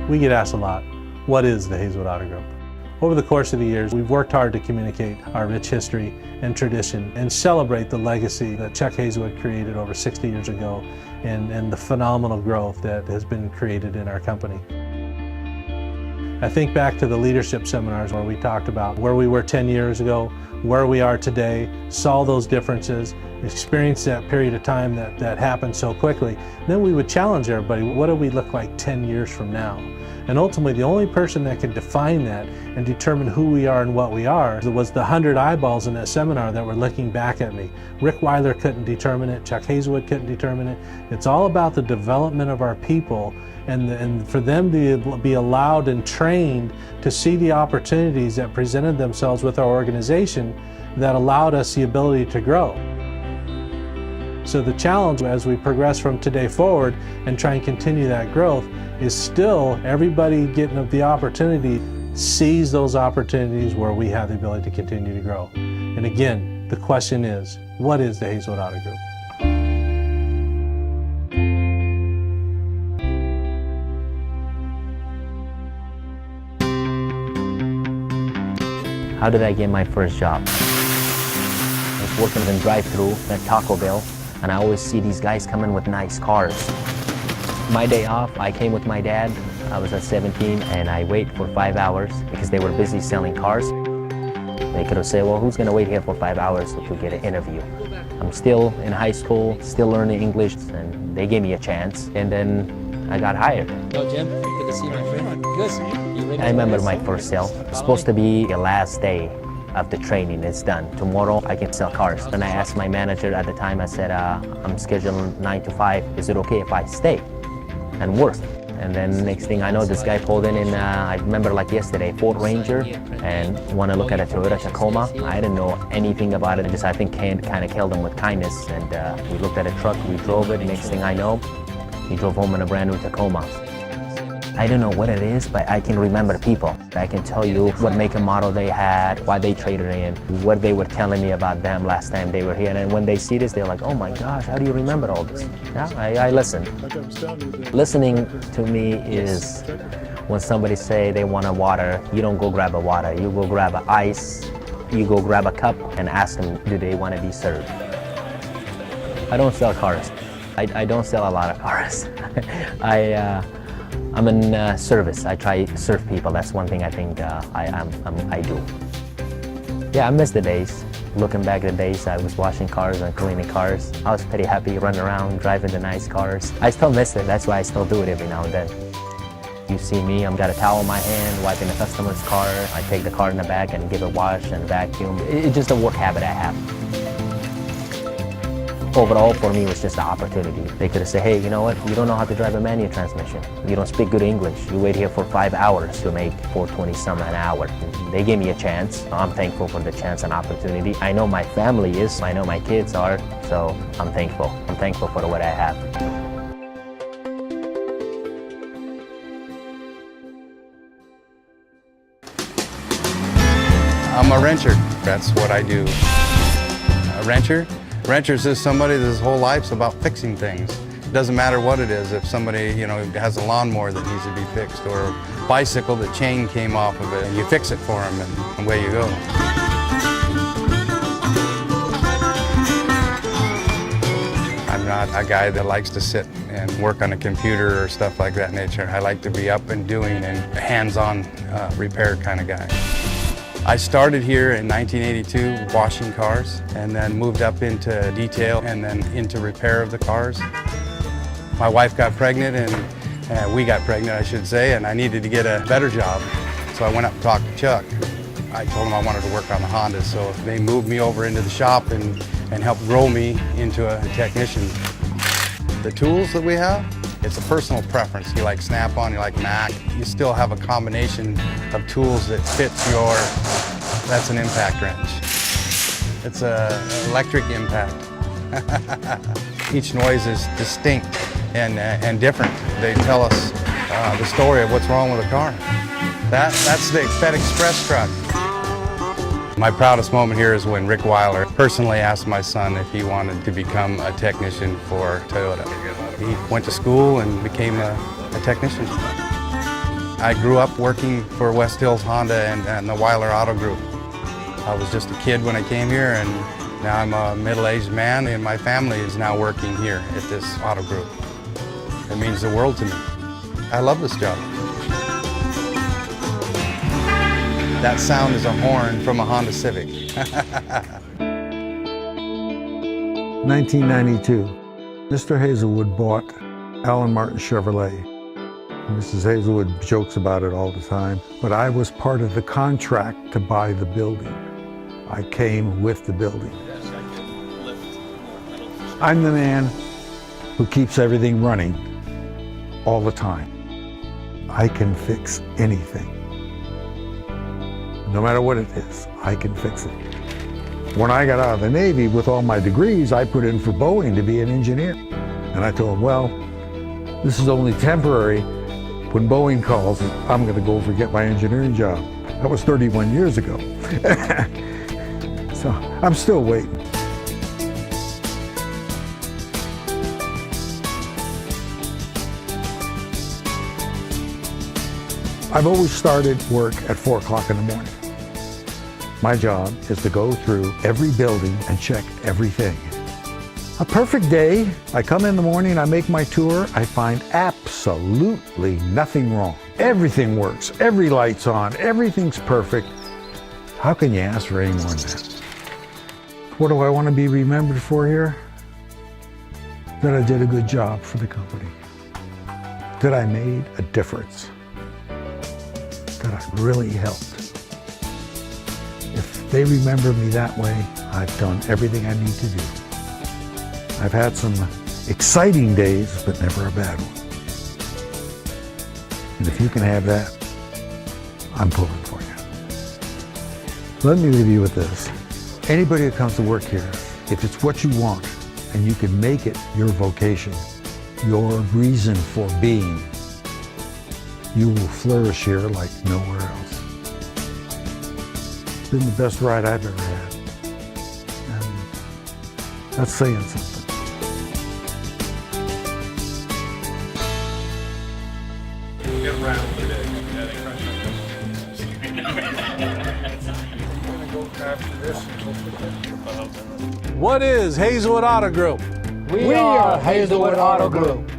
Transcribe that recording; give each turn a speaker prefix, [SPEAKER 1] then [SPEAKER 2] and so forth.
[SPEAKER 1] We get asked a lot, what is the Haselwood Auto Group? Over the course of the years, we've worked hard to communicate our rich history and tradition and celebrate the legacy that Chuck Haselwood created over 60 years ago and the phenomenal growth that has been created in our company. I think back to the leadership seminars where we talked about where we were 10 years ago, where we are today, saw those differences, experienced that period of time that happened so quickly. Then we would challenge everybody, what do we look like 10 years from now? And ultimately, the only person that could define that and determine who we are and what we are was the 100 eyeballs in that seminar that were looking back at me. Rick Weiler couldn't determine it, Chuck Haselwood couldn't determine it. It's all about the development of our people and for them to be allowed and trained to see the opportunities that presented themselves with our organization that allowed us the ability to grow. So the challenge as we progress from today forward and try and continue that growth is still everybody getting the opportunity seize those opportunities where we have the ability to continue to grow. And again, the question is, what is the Haselwood Auto Group?
[SPEAKER 2] How did I get my first job? I was working in the drive-thru at Taco Bell, and I always see these guys coming with nice cars. My day off, I came with my dad. I was at 17, and I wait for 5 hours because they were busy selling cars. They could have said, well, who's going to wait here for 5 hours to get an interview? I'm still in high school, still learning English, and they gave me a chance, and then I got hired.
[SPEAKER 3] Hello, Jim. Good to see you, my friend. Good. You ready?
[SPEAKER 2] I remember my first sale. It's supposed to be the last day of the training. It's done. Tomorrow I can sell cars. And I asked my manager at the time, I said, I'm scheduled 9 to 5. Is it okay if I stay and work? And then next thing I know, this guy pulled in I remember like yesterday, Ford Ranger, and want to look at a Toyota Tacoma. I didn't know anything about it. I think kind of killed him with kindness. And we looked at a truck, we drove it. Next thing I know, he drove home in a brand new Tacoma. I don't know what it is, but I can remember people. I can tell you what make and model they had, why they traded in, what they were telling me about them last time they were here. And when they see this, they're like, oh my gosh, how do you remember all this? Yeah, I listen. Listening to me is when somebody say they want a water, you don't go grab a water, you go grab an ice, you go grab a cup and ask them, do they want to be served? I don't sell cars. I don't sell a lot of cars. I'm in service. I try to serve people. That's one thing I think I do. Yeah, I miss the days. Looking back at the days, I was washing cars and cleaning cars. I was pretty happy running around, driving the nice cars. I still miss it. That's why I still do it every now and then. You see me, I've got a towel in my hand, wiping the customer's car. I take the car in the back and give it a wash and vacuum. It's just a work habit I have. Overall, for me, it was just an opportunity. They could have said, hey, you know what? You don't know how to drive a manual transmission. You don't speak good English. You wait here for 5 hours to make $4.20 some an hour. They gave me a chance. I'm thankful for the chance and opportunity. I know my family is. I know my kids are. So I'm thankful. I'm thankful for what I have.
[SPEAKER 4] I'm a wrencher. That's what I do. A wrencher? Wrencher is somebody that his whole life's about fixing things. It doesn't matter what it is. If somebody, has a lawnmower that needs to be fixed or a bicycle, the chain came off of it, and you fix it for them and away you go. I'm not a guy that likes to sit and work on a computer or stuff like that nature. I like to be up and doing and hands-on repair kind of guy. I started here in 1982 washing cars and then moved up into detail and then into repair of the cars. My wife got pregnant and we got pregnant, I should say, and I needed to get a better job. So I went up and talked to Chuck. I told him I wanted to work on the Hondas, so they moved me over into the shop and helped grow me into a technician. The tools that we have, it's a personal preference. You like Snap-on, you like Mac. You still have a combination of tools that fits your, that's an impact wrench. It's an electric impact. Each noise is distinct and different. They tell us the story of what's wrong with the car. That's the Fed Express truck. My proudest moment here is when Rick Weiler personally asked my son if he wanted to become a technician for Toyota. He went to school and became a technician. I grew up working for West Hills Honda and the Weiler Auto Group. I was just a kid when I came here, and now I'm a middle-aged man, and my family is now working here at this auto group. It means the world to me. I love this job. That sound is a horn from a Honda Civic.
[SPEAKER 5] 1992, Mr. Haselwood bought Alan Martin Chevrolet. Mrs. Haselwood jokes about it all the time, but I was part of the contract to buy the building. I came with the building. I'm the man who keeps everything running all the time. I can fix anything. No matter what it is, I can fix it. When I got out of the Navy with all my degrees, I put in for Boeing to be an engineer. And I told them, well, this is only temporary. When Boeing calls, I'm going to go forget my engineering job. That was 31 years ago. So I'm still waiting. I've always started work at 4 o'clock in the morning. My job is to go through every building and check everything. A perfect day, I come in the morning, I make my tour, I find absolutely nothing wrong. Everything works, every light's on, everything's perfect. How can you ask for any more than that? What do I want to be remembered for here? That I did a good job for the company. That I made a difference. That I really helped. If they remember me that way, I've done everything I need to do. I've had some exciting days, but never a bad one. And if you can have that, I'm pulling for you. Let me leave you with this. Anybody that comes to work here, if it's what you want and you can make it your vocation, your reason for being, you will flourish here like nowhere else. It's been the best ride I've ever had. And that's saying something.
[SPEAKER 1] What is Haselwood Auto Group?
[SPEAKER 3] We are Haselwood Auto Group.